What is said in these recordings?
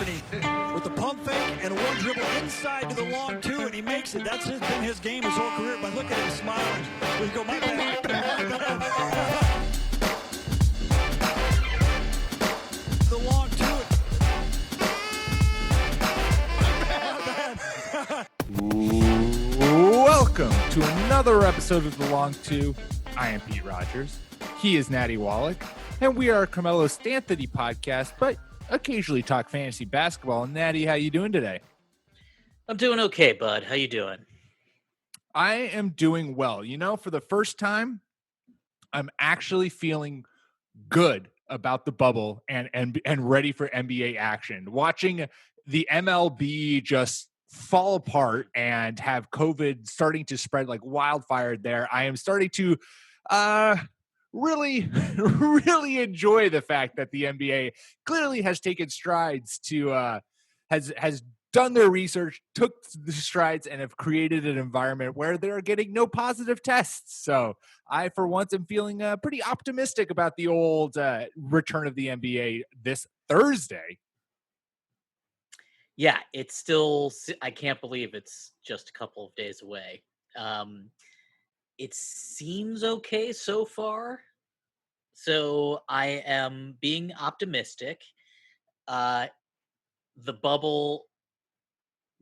and he with the pump fake and one dribble inside to the long two, and he makes it. That's been his game his whole career. But look at him smiling. We go, my bad. The long two. Welcome to another episode of The Long Two. I am Pete Rogers. He is Natty Wallach, and we are a Carmelo Stanthony podcast, but occasionally talk fantasy basketball. And Natty, how you doing today? I'm doing okay, bud. How you doing? I am doing well. You know, for the first time, I'm actually feeling good about the bubble and ready for NBA action. Watching the MLB just fall apart and have COVID starting to spread like wildfire there, I am starting to really enjoy the fact that the NBA clearly has taken strides to has done their research, took the strides, and have created an environment where they're getting no positive tests. So I, for once, am feeling pretty optimistic about the old return of the NBA this Thursday. Yeah, it's still, I can't believe it's just a couple of days away. It seems okay so far. So I am being optimistic. The bubble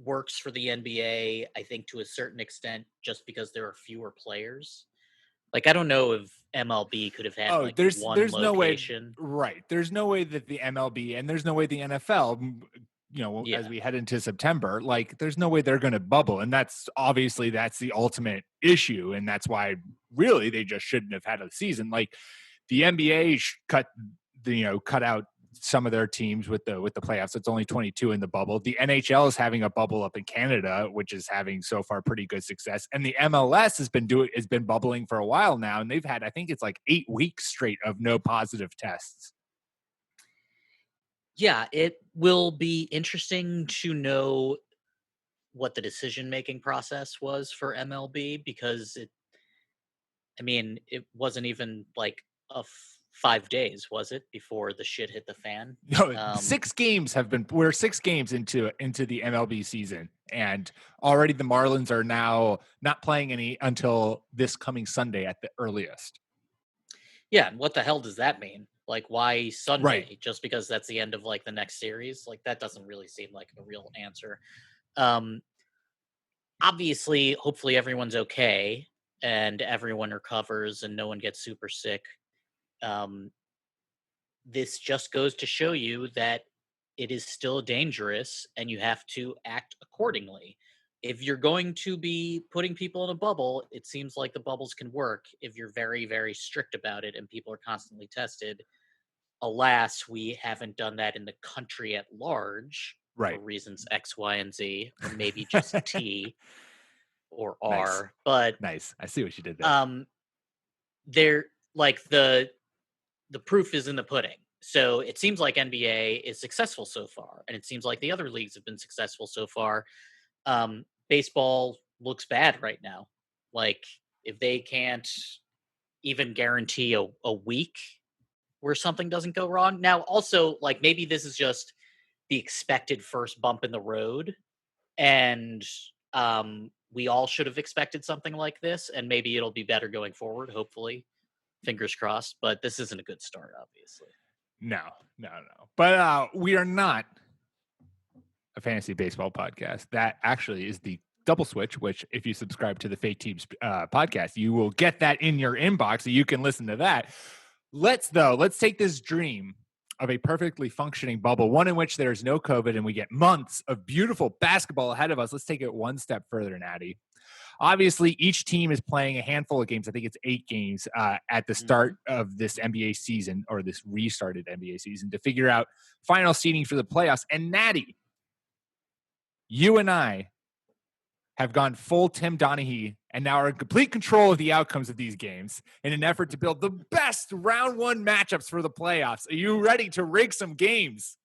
works for the NBA, I think, to a certain extent, just because there are fewer players. Like, I don't know if MLB could have had one there's location. No way, right? There's no way that the MLB and there's no way the NFL, as we head into September, like there's no way they're going to bubble. And that's the ultimate issue. And that's why really they just shouldn't have had a season. Like the NBA cut out some of their teams with the playoffs. It's only 22 in the bubble. The NHL is having a bubble up in Canada, which is having so far pretty good success. And the MLS has been bubbling for a while now. And they've had, I think it's like 8 weeks straight of no positive tests. Yeah, it will be interesting to know what the decision-making process was for MLB, because it wasn't even like 5 days, was it, before the shit hit the fan? No, 6 games we're 6 games into the MLB season, and already the Marlins are now not playing any until this coming Sunday at the earliest. Yeah, and what the hell does that mean? Like, why Sunday? Right. Just because that's the end of like the next series? Like, that doesn't really seem like a real answer. Obviously, hopefully everyone's okay and everyone recovers and no one gets super sick. This just goes to show you that it is still dangerous and you have to act accordingly. If you're going to be putting people in a bubble, it seems like the bubbles can work if you're very, very strict about it and people are constantly tested. Alas, we haven't done that in the country at large, right, for reasons X, Y, and Z, or maybe just T or R. Nice. But nice. I see what you did there. They're like the proof is in the pudding. So it seems like NBA is successful so far, and it seems like the other leagues have been successful so far. Baseball looks bad right now. Like, if they can't even guarantee a week where something doesn't go wrong. Now, also, like, maybe this is just the expected first bump in the road, and we all should have expected something like this, and maybe it'll be better going forward, hopefully. Fingers crossed, but this isn't a good start, obviously. No. But we are not a fantasy baseball podcast. That actually is the Double Switch, which if you subscribe to the Fake Teams podcast, you will get that in your inbox so you can listen to that. Let's take this dream of a perfectly functioning bubble, one in which there's no COVID and we get months of beautiful basketball ahead of us. Let's take it one step further, Natty. Obviously, each team is playing a handful of games. I think it's 8 games at the start of this NBA season, or this restarted NBA season, to figure out final seeding for the playoffs. And Natty, you and I have gone full Tim Donaghy and now are in complete control of the outcomes of these games in an effort to build the best round 1 matchups for the playoffs. Are you ready to rig some games?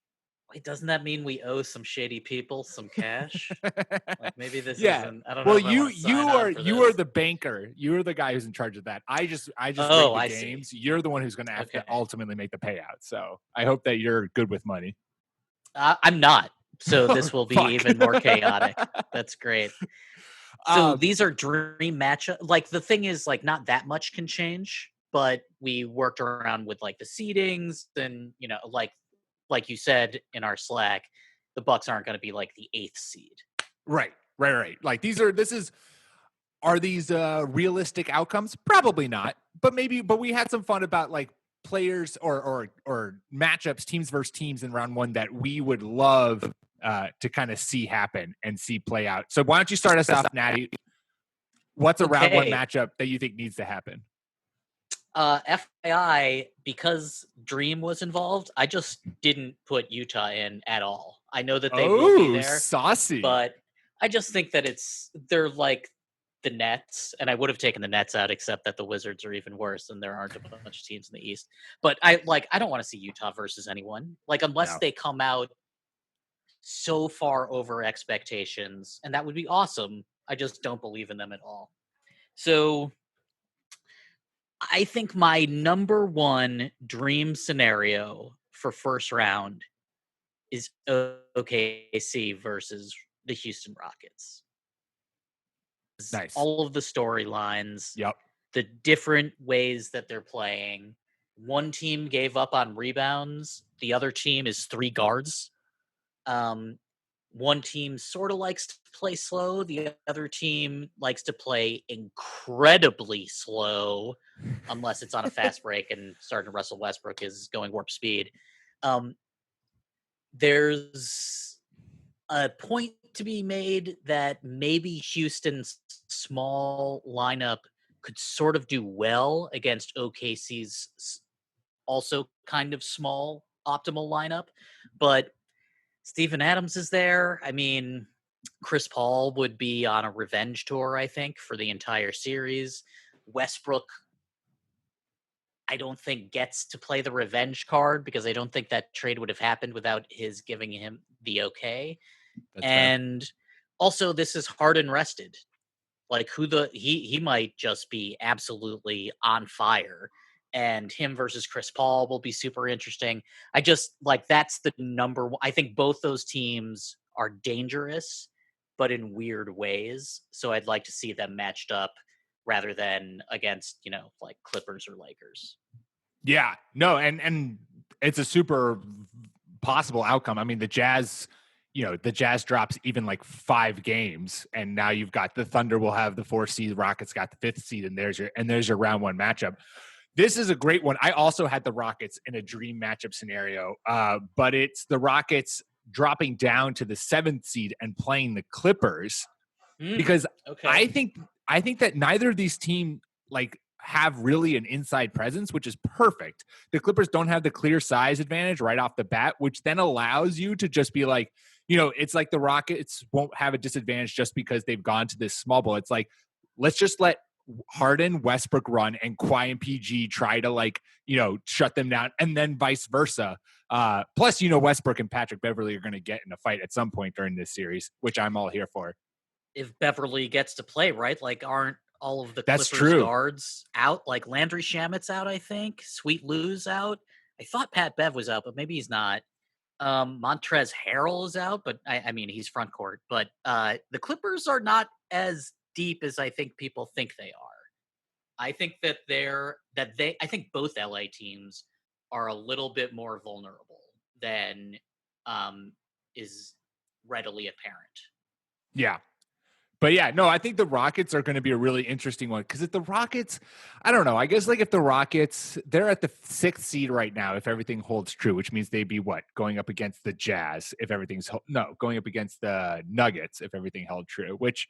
Wait, doesn't that mean we owe some shady people some cash? Like, maybe this isn't. I don't know. Well, you are the banker. You are the guy who's in charge of that. I just rig the games. See. You're the one who's going to have to ultimately make the payout. So I hope that you're good with money. I'm not. So this will be Fuck. even more chaotic. That's great. So these are dream matchup. Like the thing is, like not that much can change, but we worked around with like the seedings, and like you said in our Slack, the Bucks aren't going to be like the 8th seed. Right. Like are these realistic outcomes? Probably not, but we had some fun about like players or matchups, teams versus teams in round one that we would love to kind of see happen and see play out. So why don't you start us off, Natty? What's a round one matchup that you think needs to happen? FYI, because Dream was involved, I just didn't put Utah in at all. I know that they will be there, saucy, but I just think that they're like the Nets, and I would have taken the Nets out, except that the Wizards are even worse, and there aren't a bunch of teams in the East. But I don't want to see Utah versus anyone, like unless they come out so far over expectations, and that would be awesome. I just don't believe in them at all. So I think my number one dream scenario for first round is OKC versus the Houston Rockets. Nice. All of the storylines, yep, the different ways that they're playing. One team gave up on rebounds. The other team is 3 guards. One team sort of likes to play slow. The other team likes to play incredibly slow, unless it's on a fast break and Sergeant Russell Westbrook is going warp speed. There's a point to be made that maybe Houston's small lineup could sort of do well against OKC's also kind of small optimal lineup, but Steven Adams is there. I mean, Chris Paul would be on a revenge tour, I think, for the entire series. Westbrook, I don't think gets to play the revenge card because I don't think that trade would have happened without his giving him the okay. That's and fair. Also, this is Harden rested. Like he might just be absolutely on fire. And him versus Chris Paul will be super interesting. I just that's the number one. I think both those teams are dangerous, but in weird ways. So I'd like to see them matched up rather than against, like Clippers or Lakers. Yeah, no. And it's a super possible outcome. I mean, the Jazz drops even like 5 games, and now you've got the Thunder will have the 4th seed, Rockets got the 5th seed, and there's your round one matchup. This is a great one. I also had the Rockets in a dream matchup scenario, but it's the Rockets dropping down to the 7th seed and playing the Clippers because I think that neither of these teams have really an inside presence, which is perfect. The Clippers don't have the clear size advantage right off the bat, which then allows you to just be like, it's like the Rockets won't have a disadvantage just because they've gone to this small ball. It's like, let's just let Harden, Westbrook run, and Kawhi and PG try to shut them down, and then vice versa. Plus, Westbrook and Patrick Beverly are going to get in a fight at some point during this series, which I'm all here for. If Beverly gets to play, right? Like, aren't all of the That's Clippers true. guards out? Like Landry Shamit's out, I think. Sweet Lou's out. I thought Pat Bev was out, but maybe he's not. Montrezl Harrell is out, but I mean he's front court. But the Clippers are not as deep as I think people think they are. I think that I think both LA teams are a little bit more vulnerable than is readily apparent. Yeah. But yeah, no, I think the Rockets are going to be a really interesting one because if the Rockets, I don't know, I guess if the Rockets, they're at the 6th seed right now if everything holds true, which means they'd be going up against the Jazz if going up against the Nuggets if everything held true, which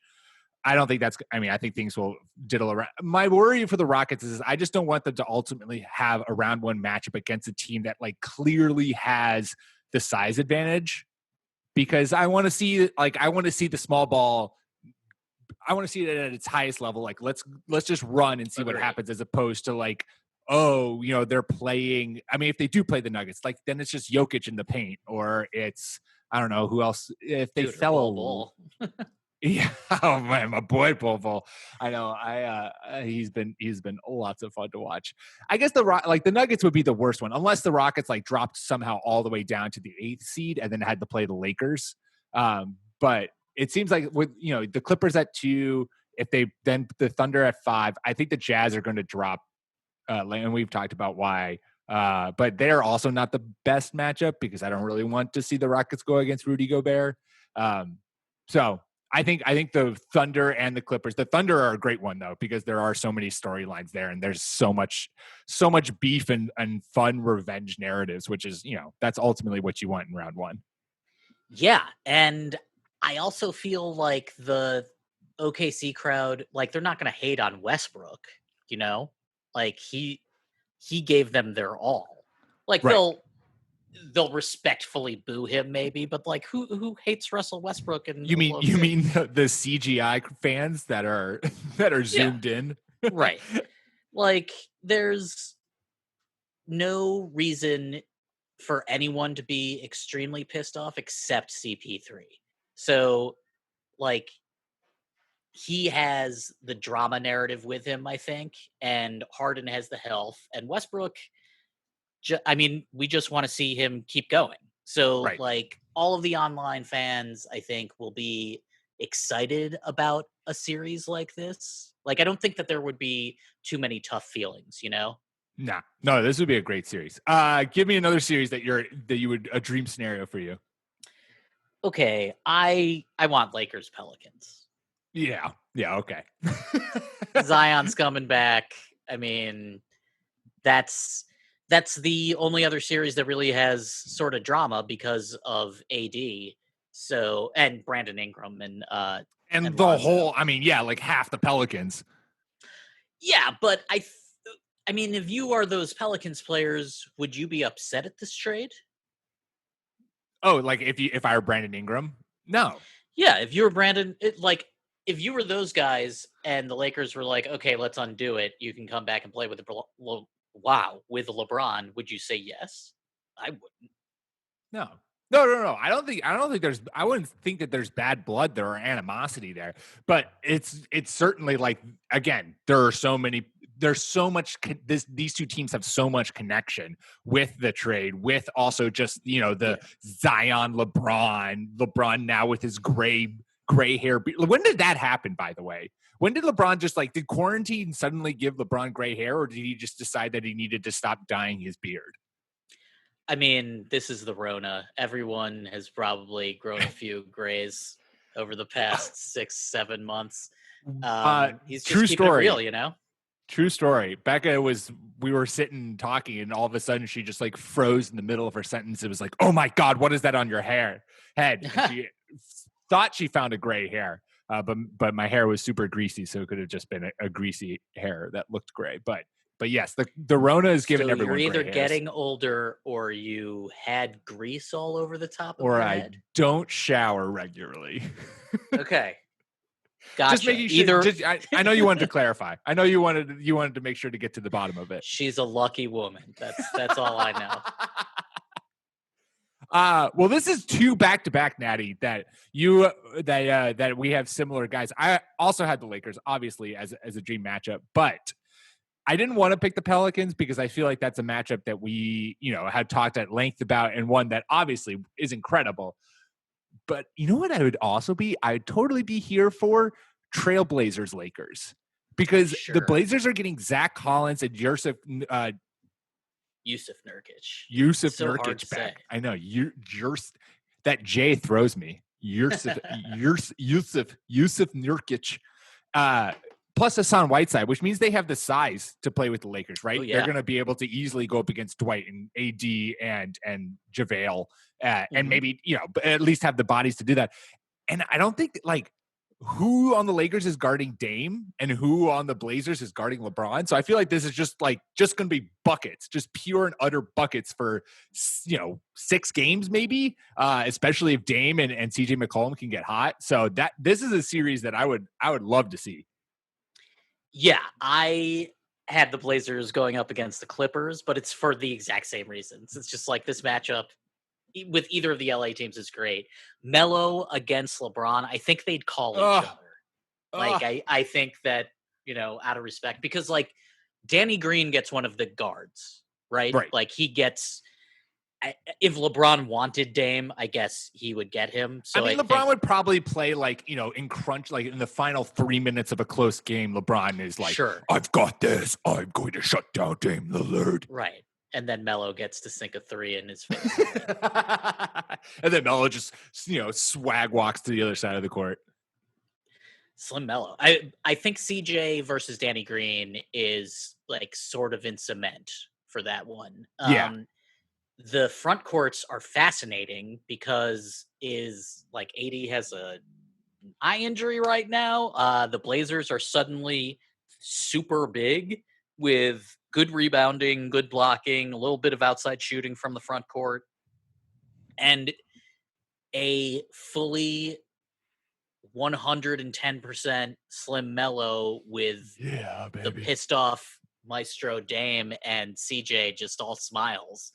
I don't think I think things will diddle around. My worry for the Rockets is I just don't want them to ultimately have a round one matchup against a team that clearly has the size advantage because I want to see the small ball. I want to see it at its highest level. Let's just run and see what happens as opposed to they're playing. I mean, if they do play the Nuggets, then it's just Jokic in the paint or it's, I don't know who else. If they Yeah, oh man, my boy Poval. I know. He's been lots of fun to watch. I guess the Nuggets would be the worst one, unless the Rockets like dropped somehow all the way down to the 8th seed and then had to play the Lakers. But it seems like with the Clippers at 2, if they then the Thunder at 5, I think the Jazz are going to drop. And we've talked about why. But they're also not the best matchup because I don't really want to see the Rockets go against Rudy Gobert. So I think the Thunder and the Clippers. The Thunder are a great one though because there are so many storylines there, and there's so much beef and fun revenge narratives, which is that's ultimately what you want in round 1. Yeah, and I also feel like the OKC crowd, like they're not going to hate on Westbrook. Like he gave them their all. Like Right. they'll respectfully boo him maybe, but like who hates Russell Westbrook? And You mean the CGI fans that are zoomed in? Right. Like there's no reason for anyone to be extremely pissed off except CP3. So like he has the drama narrative with him, I think, and Harden has the health, and Westbrook we just want to see him keep going. So, Right. like, all of the online fans, I think, will be excited about a series like this. Like, I don't think that there would be too many tough feelings, Nah, no, this would be a great series. Give me another series that you would a dream scenario for you. Okay, I want Lakers Pelicans. Yeah, okay. Zion's coming back. I mean, that's the only other series that really has sort of drama because of AD. So and Brandon Ingram and the Lonzo. whole, like half the Pelicans. Yeah, but I mean, if you are those Pelicans players, would you be upset at this trade? Oh, like if I were Brandon Ingram? No. Yeah, if you were Brandon, if you were those guys and the Lakers were like, okay, let's undo it. You can come back and play with with LeBron. Would you say yes? I wouldn't. No. I don't think I wouldn't think that there's bad blood there or animosity there, but it's certainly like, again, there's so much, these two teams have so much connection with the trade, with also just, the Zion, LeBron now with his gray hair. When did that happen, by the way? When did LeBron did quarantine suddenly give LeBron gray hair, or did he just decide that he needed to stop dyeing his beard? I mean, this is the Rona. Everyone has probably grown a few grays over the past 6-7 months. He's just true keeping story. it real, True story. Becca we were sitting talking, and all of a sudden she just like froze in the middle of her sentence. It was like, oh my God, what is that on your head? And she thought she found a gray hair, but my hair was super greasy, so it could have just been a greasy hair that looked gray. But yes, the Rona is giving everyone you're either gray hairs. getting older or you had grease all over the top of or your I head. don't shower regularly. Okay. Gotcha. Just making sure. I know you wanted to clarify. I know you wanted to make sure to get to the bottom of it. She's a lucky woman. That's all I know. Well, this is 2 back-to-back, Natty, that we have similar guys. I also had the Lakers, obviously, as a dream matchup, but I didn't want to pick the Pelicans because I feel like that's a matchup that we, had talked at length about, and one that obviously is incredible. But you know what I would also be? I would totally be here for Trailblazers Lakers, because the Blazers are getting Zach Collins and Yusuf Nurkic. Yusuf so Nurkic back. I know that J throws me. Yusuf Nurkic. Plus Hassan Whiteside, which means they have the size to play with the Lakers, right? Oh, yeah. They're going to be able to easily go up against Dwight and AD and JaVale, and maybe, at least have the bodies to do that. And I don't think, who on the Lakers is guarding Dame and who on the Blazers is guarding LeBron. So I feel like this is just going to be buckets, just pure and utter buckets for, 6 games maybe, especially if Dame and CJ McCollum can get hot. So this is a series that I would love to see. Yeah, I had the Blazers going up against the Clippers, but it's for the exact same reasons. It's just like this matchup with either of the LA teams is great. Melo against LeBron, I think they'd call each Ugh. other. Like, Ugh. I think that, out of respect, because like Danny Green gets one of the guards, right? Right. Like he gets, if LeBron wanted Dame, I guess he would get him. So I mean, LeBron would probably play like, in crunch, like in the final 3 minutes of a close game, LeBron is like, sure, I've got this. I'm going to shut down Dame Lillard. right. And then Melo gets to sink a 3 in his face. And then Melo just, swag walks to the other side of the court. Slim Melo. I think CJ versus Danny Green is like sort of in cement for that one. Yeah. The front courts are fascinating because AD has a eye injury right now. The Blazers are suddenly super big with good rebounding, good blocking, a little bit of outside shooting from the front court, and a fully 110% Slim Melo with the pissed off Maestro Dame and CJ just all smiles.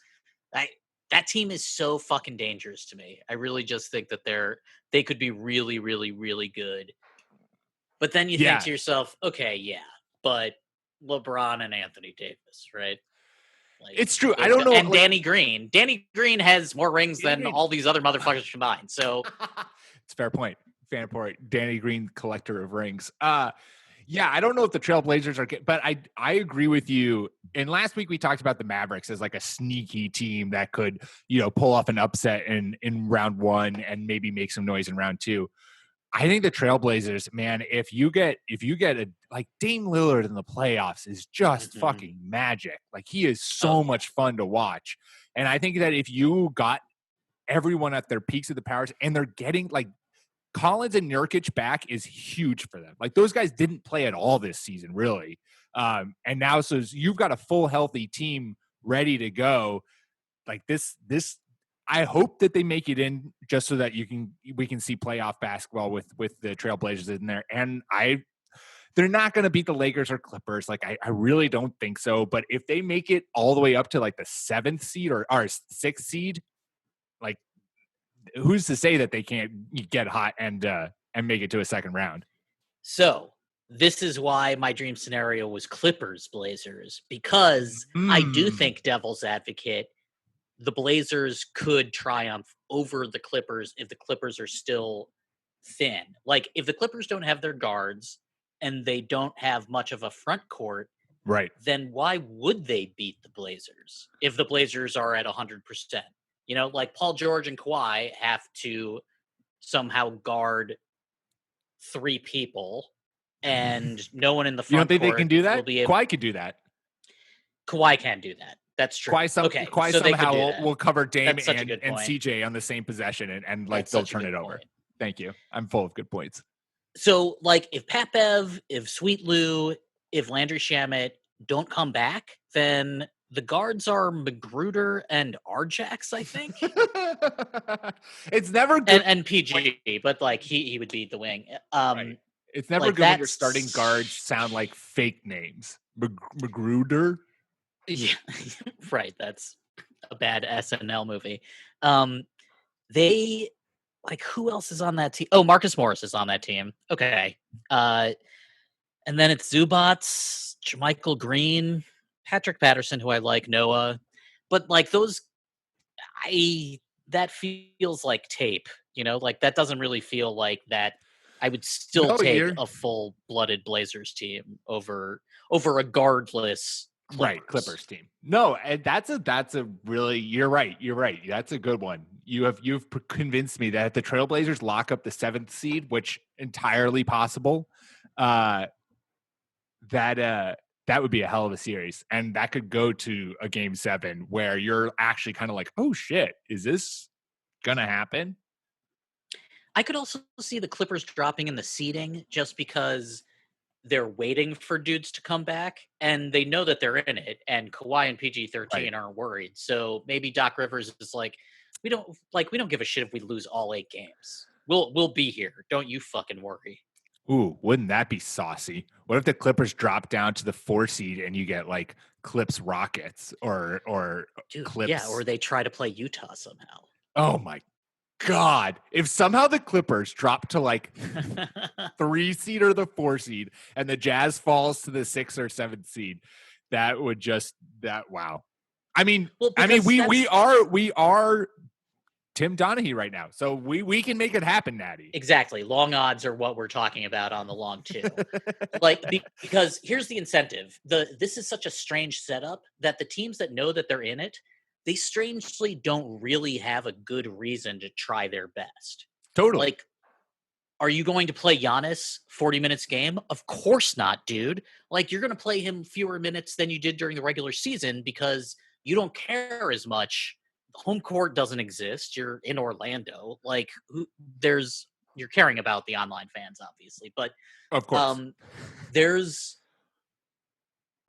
That team is so fucking dangerous to me. I really just think that they could be really, really, really good. But then you think to yourself, okay, yeah, but LeBron and Anthony Davis, right? Like, it's true. I don't know. And Danny Green. Danny Green has more rings than all these other motherfuckers combined. So it's a fair point. Fan point. Danny Green, collector of rings. Yeah, I don't know if the Trailblazers are but I agree with you. And last week we talked about the Mavericks as like a sneaky team that could, pull off an upset in round 1 and maybe make some noise in round 2. I think the Trailblazers, man, if you get like Dame Lillard in the playoffs is just fucking magic. Like he is so much fun to watch. And I think that if you got everyone at their peaks of the powers and they're getting like Collins and Nurkic back is huge for them. Like those guys didn't play at all this season, really. And now, so you've got a full healthy team ready to go. Like this, I hope that they make it in just so that we can see playoff basketball with the Trailblazers in there. And they're not going to beat the Lakers or Clippers. Like I really don't think so. But if they make it all the way up to like the 7th seed or 6th seed, like, who's to say that they can't get hot and make it to a second round? So this is why my dream scenario was Clippers Blazers, because I do think, devil's advocate, the Blazers could triumph over the Clippers if the Clippers are still thin. Like if the Clippers don't have their guards and they don't have much of a front court, right? Then why would they beat the Blazers if the Blazers are at 100%? Like Paul George and Kawhi have to somehow guard 3 people, and no one in the front. You don't think court they can do that? Will be Kawhi could do that. Kawhi can do that. That's true. Kawhi so somehow will cover Dame and point. CJ on the same possession, and like they'll turn it over. Point. Thank you. I'm full of good points. So, like, if Pat Bev, if Sweet Lou, if Landry Shamet don't come back, then the guards are Magruder and Arjax, I think. It's never good. And PG, but like he would be the wing. Right. It's never good when your starting guards sound like fake names. Magruder. Yeah, right. That's a bad SNL movie. They like, who else is on that team? Oh, Marcus Morris is on that team. Okay. And then it's Zubats, Jermichael Green, Patrick Patterson, who I like, Noah. But like those, that feels like tape, like that doesn't really feel like that. I would still take a full-blooded Blazers team over a guardless Clippers team. No, and that's a really, you're right. That's a good one. You've convinced me that if the Trailblazers lock up the 7th seed, which entirely possible, that would be a hell of a series, and that could go to a game 7 where you're actually kind of like, oh shit, is this gonna happen? I could also see the Clippers dropping in the seeding just because they're waiting for dudes to come back and they know that they're in it, and Kawhi and PG-13 aren't worried. So maybe Doc Rivers is like, we don't give a shit if we lose all 8 games. We'll be here. Don't you fucking worry. Ooh, wouldn't that be saucy? What if the Clippers drop down to the 4 seed and you get like Clips Rockets or Dude, Clips? Yeah, or they try to play Utah somehow. Oh my God. If somehow the Clippers drop to like 3 seed or the 4 seed and the Jazz falls to the 6 or 7 seed, that would just wow. I mean, Well, we are Tim Donaghy right now. So we can make it happen, Natty. exactly. Long odds are what we're talking about on the long two. Because here's the incentive. This is such a strange setup that the teams that know that they're in it, they strangely don't really have a good reason to try their best. Totally. Like, are you going to play Giannis 40 minutes game? Of course not, dude. Like, you're going to play him fewer minutes than you did during the regular season because you don't care as much. Home court doesn't exist. You're in Orlando. Like, you're caring about the online fans, obviously, but Of course. There's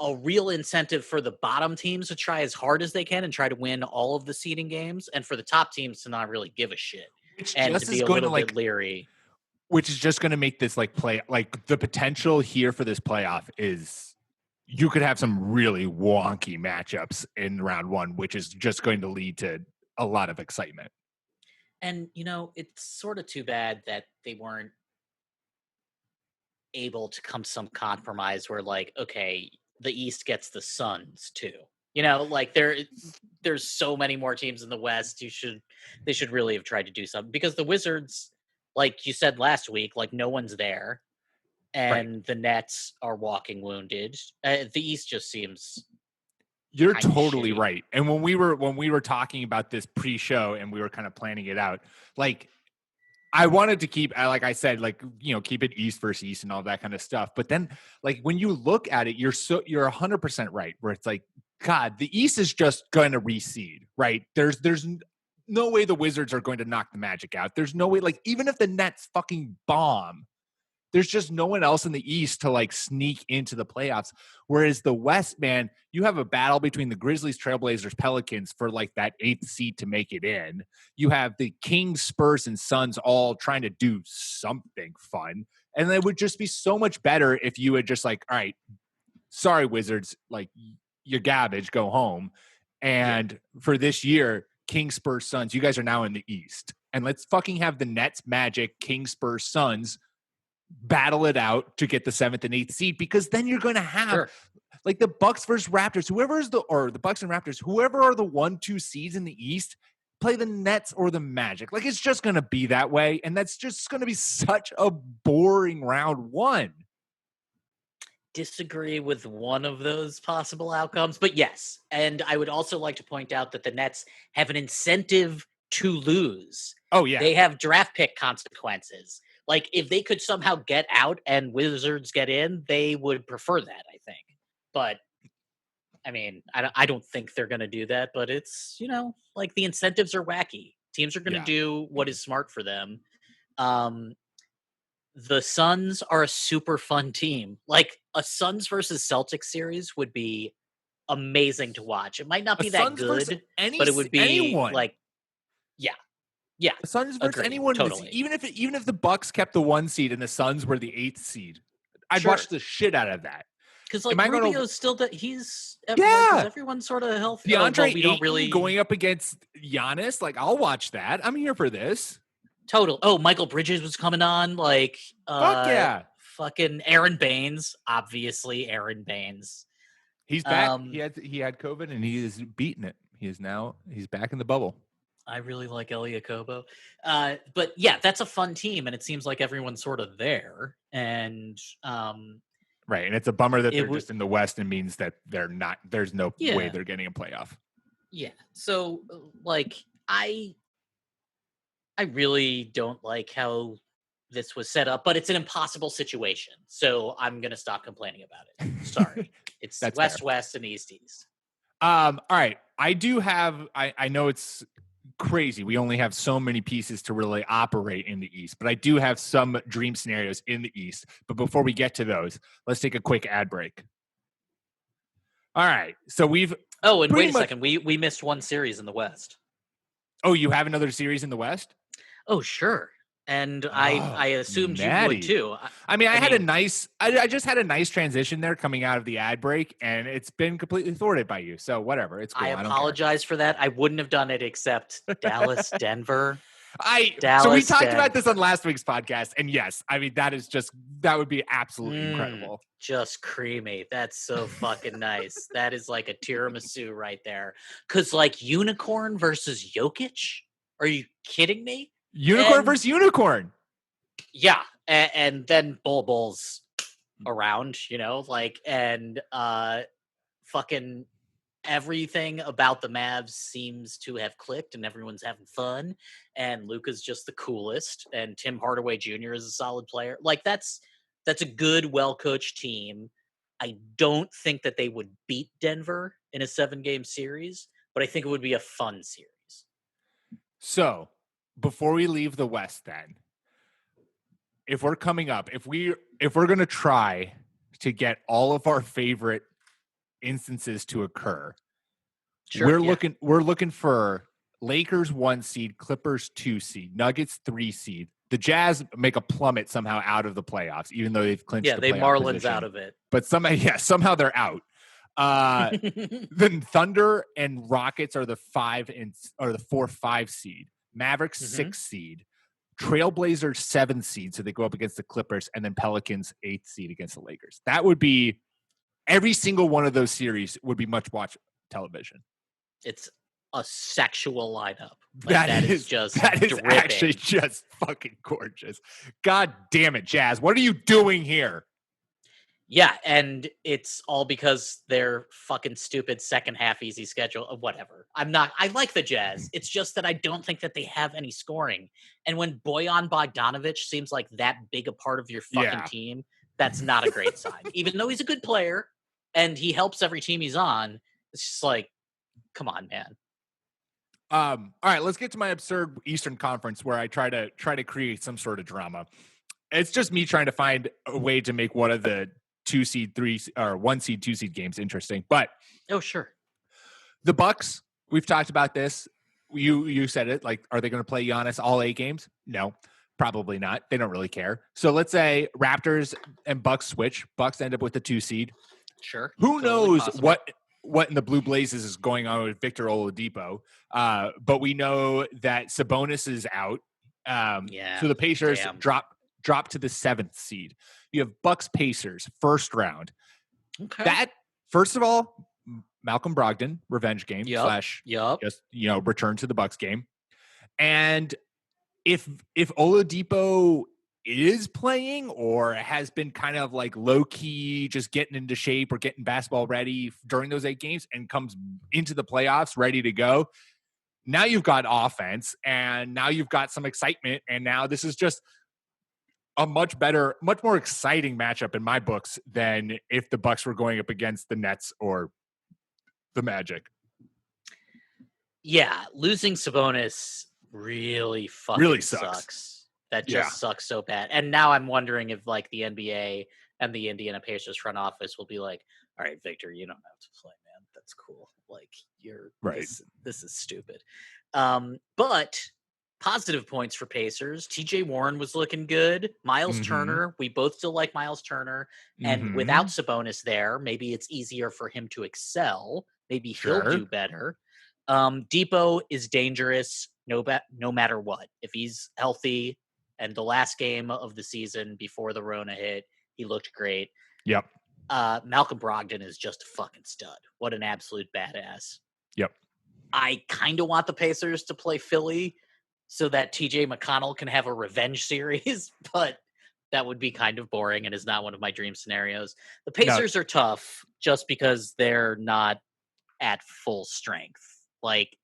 a real incentive for the bottom teams to try as hard as they can and try to win all of the seeding games, and for the top teams to not really give a shit and to be a little bit leery. Which is just going to make this play the potential here for this playoff is you could have some really wonky matchups in round 1, which is just going to lead to a lot of excitement. And, it's sort of too bad that they weren't able to come to some compromise where okay, the East gets the Suns too. There's so many more teams in the West. They should really have tried to do something because the Wizards, like you said last week, no one's there, and the Nets are walking wounded. The East just seems. You're totally right. And when we were talking about this pre-show and we were kind of planning it out, I wanted to keep, like I said, keep it East versus East and all that kind of stuff. But then, when you look at it, you're 100% right. Where it's God, the East is just going to reseed, right? There's no way the Wizards are going to knock the Magic out. There's no way, even if the Nets fucking bomb, there's just no one else in the East to sneak into the playoffs. Whereas the West, man, you have a battle between the Grizzlies, Trailblazers, Pelicans for that 8th seed to make it in. You have the Kings, Spurs, and Suns all trying to do something fun. And it would just be so much better if you had just all right, sorry, Wizards, you're garbage, go home. And for this year, Kings, Spurs, Suns, you guys are now in the East. And let's fucking have the Nets, Magic, Kings, Spurs, Suns battle it out to get the 7th and 8th seed, because then you're going to have the Bucks versus Raptors, the Bucks and Raptors, whoever are the 1-2 seeds in the East, play the Nets or the Magic. It's just going to be that way. And that's just going to be such a boring round 1. Disagree with one of those possible outcomes, but yes. And I would also like to point out that the Nets have an incentive to lose. Oh, yeah. They have draft pick consequences. If they could somehow get out and Wizards get in, they would prefer that, I think. But, I mean, I don't think they're going to do that. But it's, the incentives are wacky. Teams are going to do what is smart for them. The Suns are a super fun team. A Suns versus Celtics series would be amazing to watch. It might not be that good, but it would be anyone. Yeah, the Suns versus anyone. Totally. Even if the Bucks kept the 1 seed and the Suns were the 8th seed, I'd watch the shit out of that. Because Rubio's still that he's everyone's sort of healthy. DeAndre we don't really going up against Giannis. I'll watch that. I'm here for this. Total. Oh, Michael Bridges was coming on. Fuck yeah. Fucking Aaron Baines. Obviously, Aaron Baines. He's back. He had COVID and he is beating it. He's back in the bubble. I really like Elia Kobo. But yeah, that's a fun team, and it seems like everyone's sort of there. And right, and it's a bummer that they're just in the West, and means that they're not. There's no way they're getting a playoff. Yeah. So I really don't like how this was set up, but it's an impossible situation. So I'm gonna stop complaining about it. Sorry, it's West and East. All right, I do have. I know it's crazy. We only have so many pieces to really operate in the East, but I do have some dream scenarios in the East. But before we get to those, let's take a quick ad break. All right. So we've. Oh, and wait a second. We missed one series in the West. Oh, you have another series in the West? Oh, sure. And I assumed you Natty. would too. I mean, I just had a nice transition there coming out of the ad break, and it's been completely thwarted by you. So whatever, it's cool. I don't care. apologize for that. I wouldn't have done it except Dallas, Denver. So we talked about this on last week's podcast, and yes, I mean that would be absolutely incredible. Just creamy. That's so fucking nice. That is like a tiramisu right there. Cause like unicorn versus Jokic. Are you kidding me? Unicorn versus unicorn. Yeah, and then Bulls around, and fucking everything about the Mavs seems to have clicked, and everyone's having fun. And Luka's just the coolest, and Tim Hardaway Jr. is a solid player. Like that's a good, well-coached team. I don't think that they would beat Denver in a 7-game series, but I think it would be a fun series. So before we leave the West, then, if we're coming up, if we're going to try to get all of our favorite instances to occur, we're looking for Lakers 1 seed, Clippers 2 seed, Nuggets 3 seed. The Jazz make a plummet somehow out of the playoffs, even though they've clinched. Yeah, they Marlins position. Out of it, but somehow they're out. Then Thunder and Rockets are the 4-5 seed. Mavericks 6 seed. Trailblazers 7 seed, so they go up against the Clippers, and then Pelicans 8th seed against the Lakers. That would be every single one of those series would be much watch television. It's a sexual lineup. That is actually just fucking gorgeous. God damn it, Jazz. What are you doing here? Yeah, and it's all because their fucking stupid second half easy schedule of whatever. I like the Jazz. It's just that I don't think that they have any scoring. And when Bojan Bogdanovic seems like that big a part of your fucking team, that's not a great sign. Even though he's a good player and he helps every team he's on, it's just like, come on, man. All right, let's get to my absurd Eastern Conference where I try to create some sort of drama. It's just me trying to find a way to make one of the 2 seed, 3 or 1 seed, 2 seed games interesting. But sure. The Bucks, we've talked about this. You said it, like, are they going to play Giannis all 8 games? No, probably not. They don't really care. So let's say Raptors and Bucks switch. Bucks end up with the 2 seed. Sure. Who knows what in the Blue Blazes is going on with Victor Oladipo? But we know that Sabonis is out. So the Pacers drop to the 7th seed. You have Bucks Pacers first round. Okay. That, first of all, Malcolm Brogdon revenge game / just return to the Bucks game. And if Oladipo is playing or has been kind of like low key just getting into shape or getting basketball ready during those 8 games and comes into the playoffs ready to go, now you've got offense and now you've got some excitement, and now this is just a much more exciting matchup in my books than if the Bucks were going up against the Nets or the Magic. Yeah, losing Sabonis really sucks. That just sucks so bad. And now I'm wondering if like the NBA and the Indiana Pacers front office will be like, all right, Victor, you don't have to play, man. That's cool. Like you're right. This is stupid. But positive points for Pacers. TJ Warren was looking good. Miles Turner, we both still like Miles Turner. And without Sabonis there, maybe it's easier for him to excel. Maybe he'll do better. Depot is dangerous no matter what. If he's healthy, and the last game of the season before the Rona hit, he looked great. Yep. Malcolm Brogdon is just a fucking stud. What an absolute badass. Yep. I kind of want the Pacers to play Philly so that TJ McConnell can have a revenge series, but that would be kind of boring and is not one of my dream scenarios. The Pacers are tough just because they're not at full strength. Like,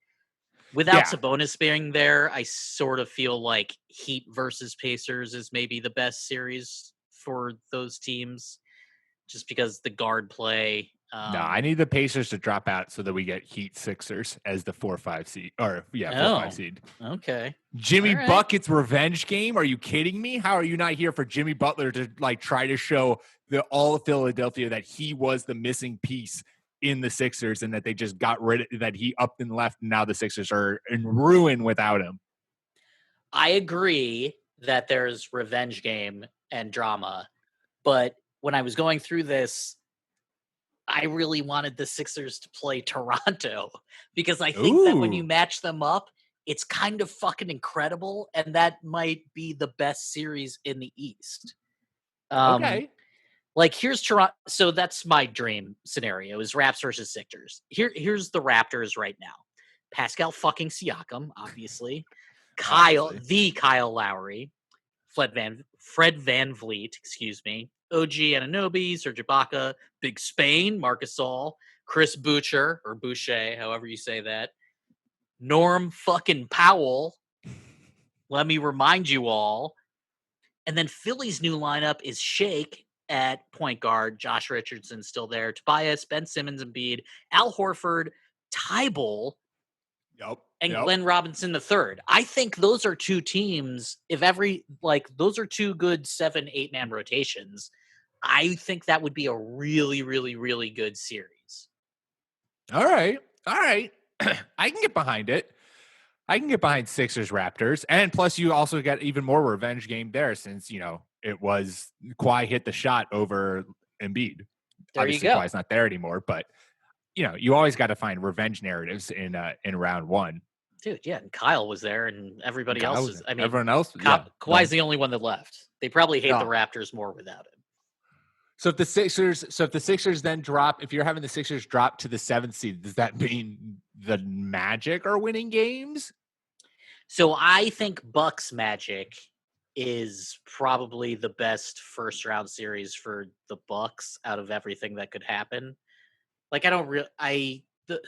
without Sabonis being there, I sort of feel like Heat versus Pacers is maybe the best series for those teams, just because the guard play. No, I need the Pacers to drop out so that we get Heat Sixers as the 4-5 seed. 4-5 seed. Okay. Jimmy Bucket's revenge game? Are you kidding me? How are you not here for Jimmy Butler to like try to show all of Philadelphia that he was the missing piece in the Sixers and that they just got rid of, that he upped and left, and now the Sixers are in ruin without him? I agree that there's revenge game and drama, but when I was going through this, I really wanted the Sixers to play Toronto because I think that when you Ooh. match them up, it's kind of fucking incredible, and that might be the best series in the East. Okay. Like here's Toronto. So that's my dream scenario: is Raps versus Sixers. Here's the Raptors right now. Pascal fucking Siakam, obviously. Obviously. Kyle Lowry, Fred Van Vliet, excuse me, OG Anunoby, Serge Ibaka, Big Spain, Marcus Gasol, Chris Boucher or Boucher, however you say that, Norm fucking Powell. Let me remind you all. And then Philly's new lineup is Shake at point guard, Josh Richardson still there, Tobias, Ben Simmons, Embiid, Al Horford, Tybal, and Glenn Robinson III. I think those are two teams. Those are two good 7-8 man rotations. I think that would be a really, really, really good series. All right. I can get behind it. I can get behind Sixers Raptors, and plus you also get even more revenge game there since it was Kawhi hit the shot over Embiid. There Obviously, you go. Kawhi's not there anymore, but you always got to find revenge narratives in round one. Dude, yeah, and Kyle was there, and everybody else is. I mean, everyone else. Kawhi's the only one that left. They probably hate the No. Raptors more without him. So if the Sixers then drop, if you're having the Sixers drop to the 7th seed, does that mean the Magic are winning games? So I think Bucks Magic is probably the best first round series for the Bucks out of everything that could happen. Like the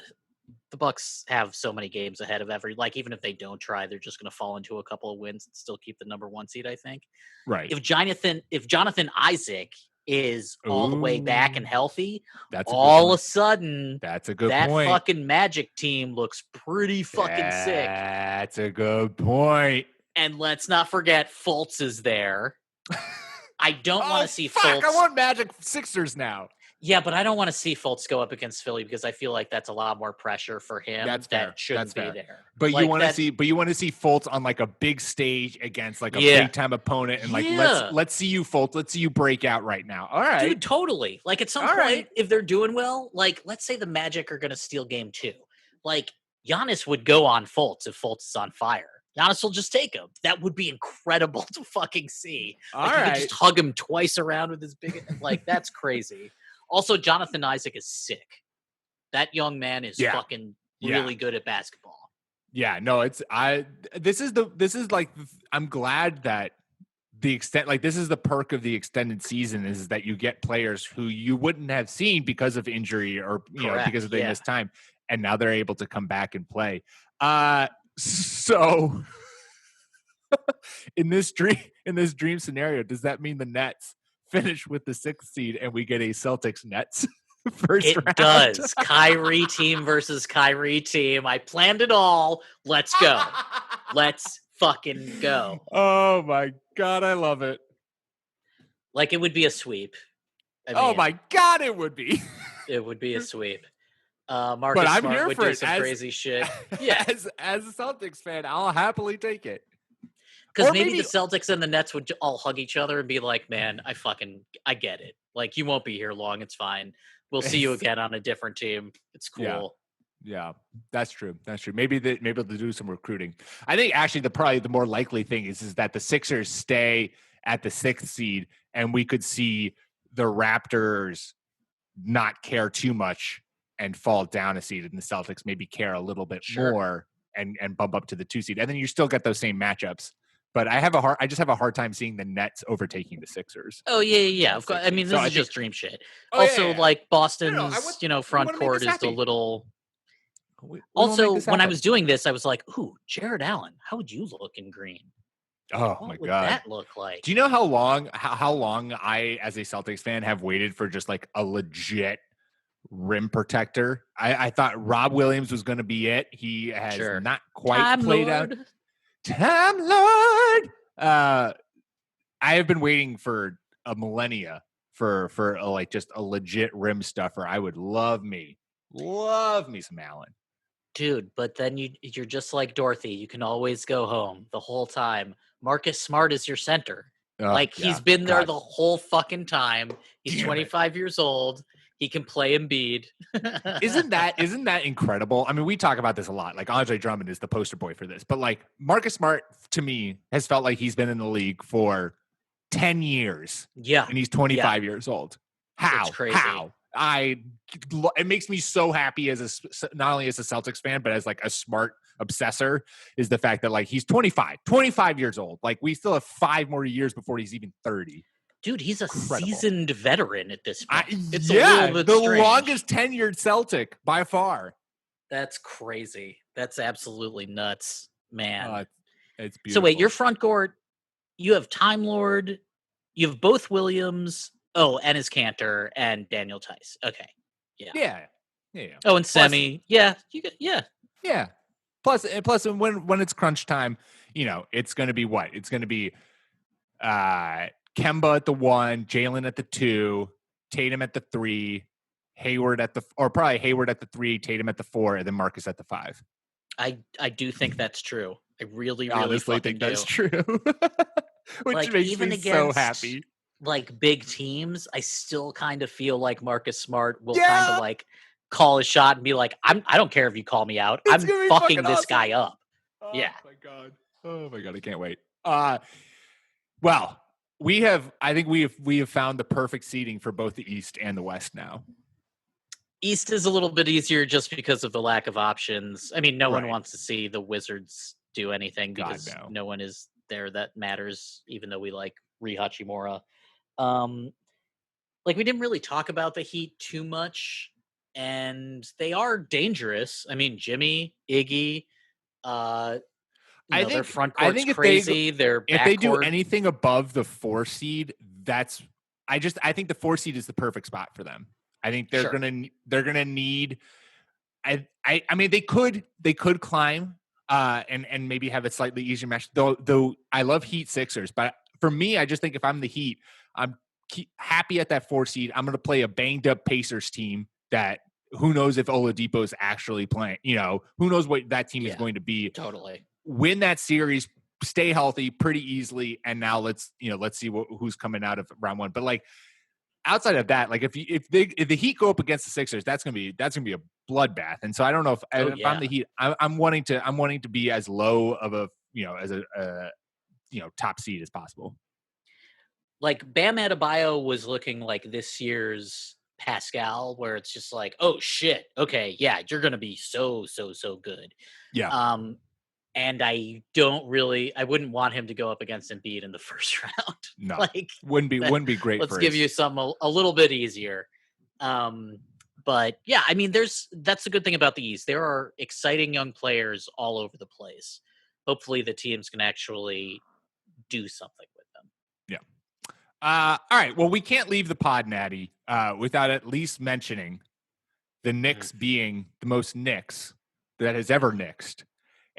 Bucks have so many games ahead of even if they don't try, they're just going to fall into a couple of wins and still keep the number 1 seed, I think. Right. If Jonathan Isaac is all the way back and healthy, all of a sudden that's a good that point. fucking Magic team looks pretty fucking sick. That's a good point. And let's not forget Fultz is there. I don't want to see Fultz. I want Magic Sixers now. Yeah, but I don't want to see Fultz go up against Philly because I feel like that's a lot more pressure for him. That shouldn't be there. But you want to see Fultz on like a big stage against like a big time opponent, and let's see you, Fultz. Let's see you break out right now. All right, dude, totally. Like at some point, if they're doing well, like let's say the Magic are going to steal game 2, like Giannis would go on Fultz if Fultz is on fire. Giannis will just take him. That would be incredible to fucking see. He could just hug him twice around with his big that's crazy. Also, Jonathan Isaac is sick. That young man is fucking really good at basketball. Yeah, no, I'm glad that the extent, like this is the perk of the extended season is that you get players who you wouldn't have seen because of injury or because of they missed time, and now they're able to come back and play. So in this dream scenario, does that mean the Nets finish with the 6th seed and we get a Celtics Nets first round? It does. Kyrie team versus Kyrie team. I planned it all. Let's go. Let's fucking go. Oh my God, I love it. Like it would be a sweep. Oh my God, it would be. It would be a sweep. Marcus Smart would do some crazy shit. Yeah. As a Celtics fan, I'll happily take it. Because maybe the Celtics and the Nets would all hug each other and be like, man, I get it. Like, you won't be here long. It's fine. We'll see you again on a different team. It's cool. Yeah, that's true. Maybe they'll do some recruiting. I think actually probably the more likely thing is that the Sixers stay at the 6th seed and we could see the Raptors not care too much and fall down a seed, and the Celtics maybe care a little bit more and bump up to the 2 seed. And then you still get those same matchups. But I just have a hard time seeing the Nets overtaking the Sixers. Oh yeah. Of course. I mean, this is just dream shit. Also, like Boston's, front court is the little. Also, when I was doing this, I was like, "Ooh, Jared Allen, how would you look in green?" Oh my God, what would that look like? Do you know how long I, as a Celtics fan, have waited for just like a legit rim protector? I thought Rob Williams was going to be it. He has not quite played out. Time Lord. I have been waiting for a millennia for just a legit rim stuffer. I would love me some Allen. Dude, but then you're just like Dorothy. You can always go home the whole time. Marcus Smart is your center. He's Yeah, been there God. the whole fucking time. He's Damn it. 25 years old. He can play Embiid. Isn't that incredible? I mean, we talk about this a lot. Like Andre Drummond is the poster boy for this, but like Marcus Smart to me has felt like he's been in the league for 10 years. Yeah. And he's 25 years old. How? It's crazy. How? It makes me so happy as not only as a Celtics fan, but as like a Smart obsessor is the fact that like he's 25 years old. Like we still have 5 more years before he's even 30. Dude, he's a Incredible. seasoned veteran at this point. It's yeah, a little bit the strange. longest tenured Celtic by far. That's crazy. That's absolutely nuts, man. It's beautiful. So wait, your front court, you have Time Lord, you have both Williams, Ennis Cantor, and Daniel Tice. Okay. Yeah. Oh, and Semi. Yeah. Yeah. Plus when it's crunch time, it's going to be what? It's going to be Kemba at the 1, Jalen at the 2, Tatum at the 3, Hayward at the 3, Tatum at the 4, and then Marcus at the 5. I do think that's true. I really honestly think that's true. Which makes even me so happy. Like big teams, I still kind of feel like Marcus Smart will kind of like call a shot and be like, I don't care if you call me out. I'm fucking this guy up. Oh yeah. Oh my God. I can't wait. Well, I think we have found the perfect seeding for both the East and the West now. East is a little bit easier just because of the lack of options. I mean, no one wants to see the Wizards do anything because no one is there that matters, even though we like Rui Hachimura. We didn't really talk about the Heat too much, and they are dangerous. I mean, Jimmy, Iggy, their front court's crazy. If they do anything above the 4 seed, I think the 4 seed is the perfect spot for them. I think they're gonna need. I mean, they could climb and maybe have a slightly easier match. Though I love Heat Sixers, but for me, I just think if I'm the Heat, I'm happy at that 4 seed. I'm going to play a banged up Pacers team that who knows if Oladipo is actually playing. Who knows what that team is going to be. Totally Win that series, stay healthy pretty easily, and now let's see who's coming out of round 1. But like outside of that, like if the Heat go up against the Sixers, that's gonna be a bloodbath. And so I don't know if I'm the Heat, I'm wanting to be as low of a as a top seed as possible. Like Bam Adebayo was looking like this year's Pascal, where it's just like, oh shit, okay, yeah, you're gonna be so good. Yeah. And I wouldn't want him to go up against Embiid in the first round. No, wouldn't be great. Let's give you something a little bit easier. But yeah, I mean, that's the good thing about the East. There are exciting young players all over the place. Hopefully the teams can actually do something with them. Yeah. All right. Well, we can't leave the pod, Natty, without at least mentioning the Knicks being the most Knicks that has ever Knicksed.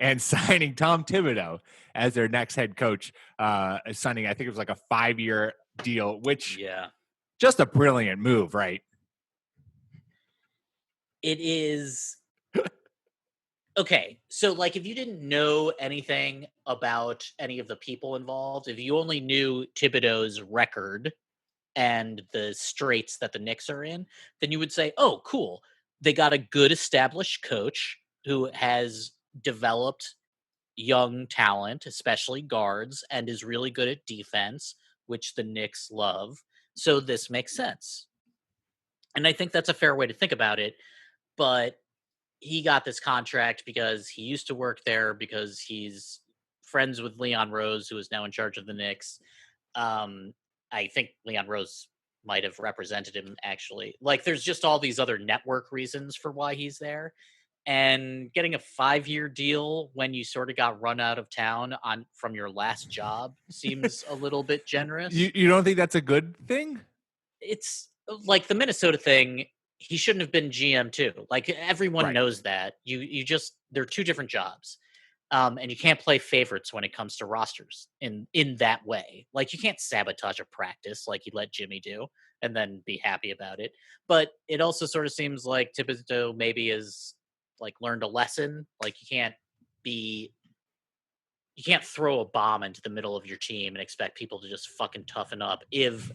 And signing Tom Thibodeau as their next head coach, signing, I think it was like a 5-year deal, which just a brilliant move, right? It is. Okay, so like if you didn't know anything about any of the people involved, if you only knew Thibodeau's record and the straits that the Knicks are in, then you would say, oh, cool. They got a good established coach who has developed young talent, especially guards, and is really good at defense, which the Knicks love. So this makes sense. And I think that's a fair way to think about it. But he got this contract because he used to work there, because he's friends with Leon Rose, who is now in charge of the Knicks. I think Leon Rose might have represented him, actually. Like, there's just all these other network reasons for why he's there. And getting a 5-year deal when you sort of got run out of town from your last job seems a little bit generous. You don't think that's a good thing? It's like the Minnesota thing. He shouldn't have been GM too. Like everyone knows that. You just, they're two different jobs. And you can't play favorites when it comes to rosters in that way. Like you can't sabotage a practice like you let Jimmy do and then be happy about it. But it also sort of seems like Thibodeau maybe is like learned a lesson. Like you can't be, you can't throw a bomb into the middle of your team and expect people to just fucking toughen up if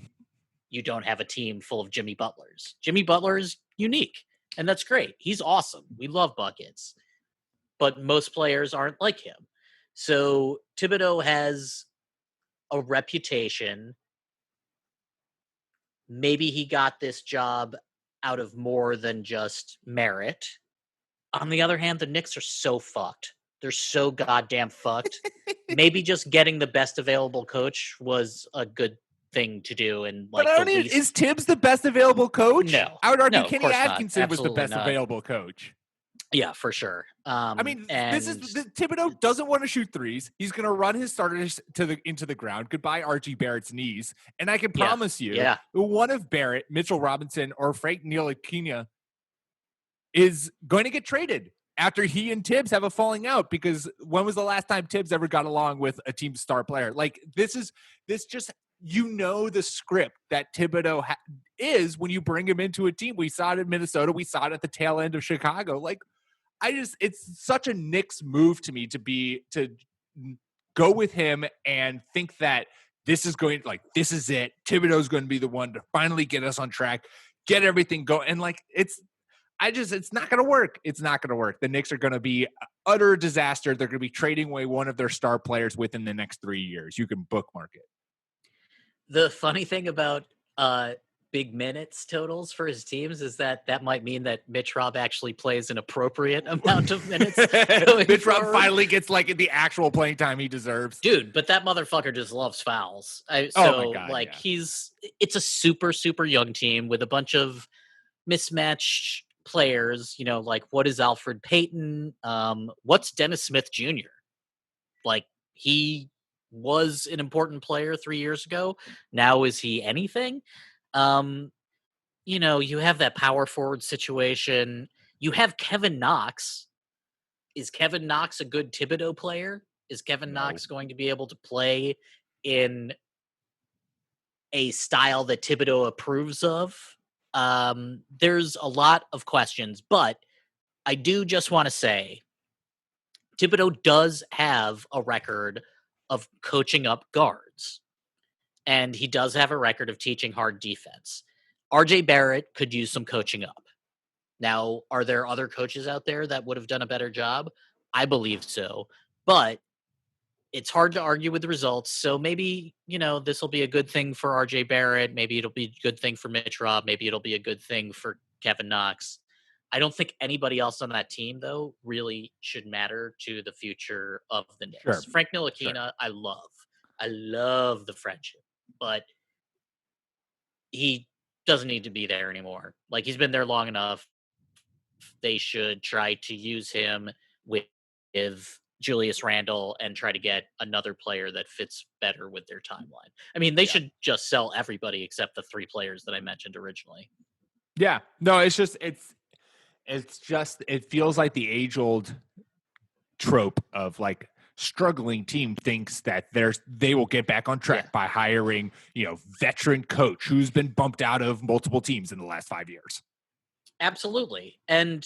you don't have a team full of Jimmy Butlers. Jimmy Butler is unique, and that's great. He's awesome. We love buckets, but most players aren't like him. So Thibodeau has a reputation. Maybe he got this job out of more than just merit. On the other hand, the Knicks are so fucked. They're so goddamn fucked. Maybe just getting the best available coach was a good thing to do. And like, is Tibbs the best available coach? No, I would argue no, of Kenny course not. Atkinson was the Absolutely best not. available coach. Yeah, for sure. Thibodeau doesn't want to shoot threes. He's going to run his starters into the ground. Goodbye, RG Barrett's knees. And I can promise you, one of Barrett, Mitchell Robinson, or Frank Ntilikina is going to get traded after he and Tibbs have a falling out, because when was the last time Tibbs ever got along with a team star player? Like, this just, the script that Thibodeau is when you bring him into a team. We saw it in Minnesota. We saw it at the tail end of Chicago. Like, it's such a Knicks move to me to go with him and think that this is it. Thibodeau's going to be the one to finally get us on track, get everything going. And like, it's not going to work. It's not going to work. The Knicks are going to be utter disaster. They're going to be trading away one of their star players within the next 3 years. You can bookmark it. The funny thing about big minutes totals for his teams is that might mean that Mitch Rob actually plays an appropriate amount of minutes. Mitch Rob finally gets like the actual playing time he deserves. Dude, but that motherfucker just loves fouls. It's a super, super young team with a bunch of mismatched players. Like, what is Alfred Payton? What's Dennis Smith Jr.? Like, he was an important player 3 years ago. Now is he anything? You have that power forward situation. You have Kevin Knox. Is Kevin Knox a good Thibodeau player? Is Kevin Knox going to be able to play in a style that Thibodeau approves of? There's a lot of questions, but I do just want to say Thibodeau does have a record of coaching up guards, and he does have a record of teaching hard defense. RJ Barrett could use some coaching up. Now, are there other coaches out there that would have done a better job? I believe so, but it's hard to argue with the results. So maybe, this will be a good thing for RJ Barrett. Maybe it'll be a good thing for Mitch Rob. Maybe it'll be a good thing for Kevin Knox. I don't think anybody else on that team, though, really should matter to the future of the Knicks. Sure. Frank Ntilikina, I love the friendship, but he doesn't need to be there anymore. Like, he's been there long enough. They should try to use him with Julius Randle and try to get another player that fits better with their timeline. I mean, they should just sell everybody except the 3 players that I mentioned originally. Yeah. No, it feels like the age-old trope of like struggling team thinks that they will get back on track by hiring, veteran coach who's been bumped out of multiple teams in the last 5 years. Absolutely. And,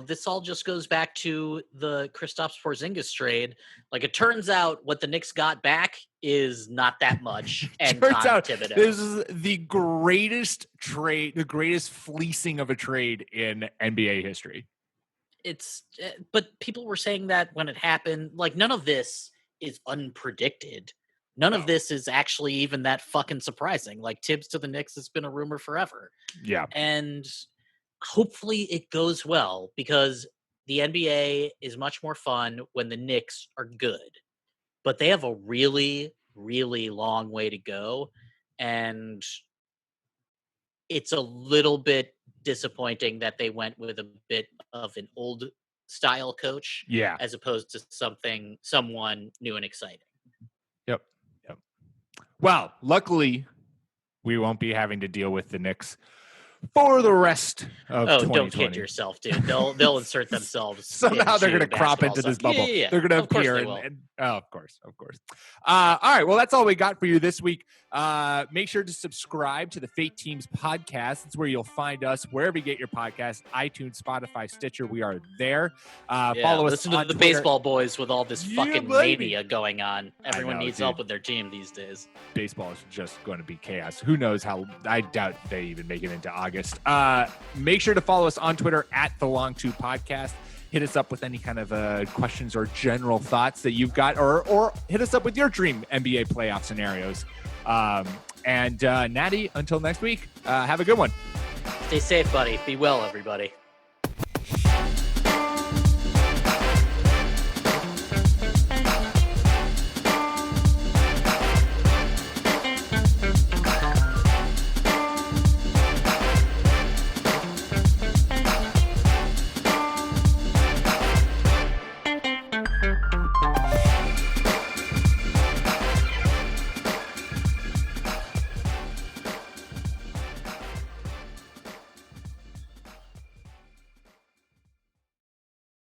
this all just goes back to the Kristaps Porzingis trade. Like, it turns out what the Knicks got back is not that much. And turns out Thibodeau. This is the greatest trade, the greatest fleecing of a trade in NBA history. But people were saying that when it happened. Like, none of this is unpredicted. None of this is actually even that fucking surprising. Like, Tibbs to the Knicks has been a rumor forever. Yeah. And hopefully it goes well, because the NBA is much more fun when the Knicks are good. But they have a really, really long way to go. And it's a little bit disappointing that they went with a bit of an old style coach as opposed to someone new and exciting. Yep. Well, luckily we won't be having to deal with the Knicks for the rest of 2020. Don't kid yourself, dude. They'll insert themselves. Somehow they're going to crop into this bubble. Yeah. They're going to appear. Of course. All right. Well, that's all we got for you this week. Make sure to subscribe to the Fate Teams podcast. It's where you'll find us wherever you get your podcasts, iTunes, Spotify, Stitcher. We are there. Follow us listen to on the Twitter. baseball boys with all this fucking baby. mania going on. Everyone know, needs dude. help with their team these days. Baseball is just going to be chaos. Who knows how? I doubt they even make it into August. Make sure to follow us on Twitter at the Long Two Podcast. Hit us up with any kind of questions or general thoughts that you've got, or hit us up with your dream NBA playoff scenarios. And Natty, until next week, have a good one. Stay safe, buddy. Be well, everybody.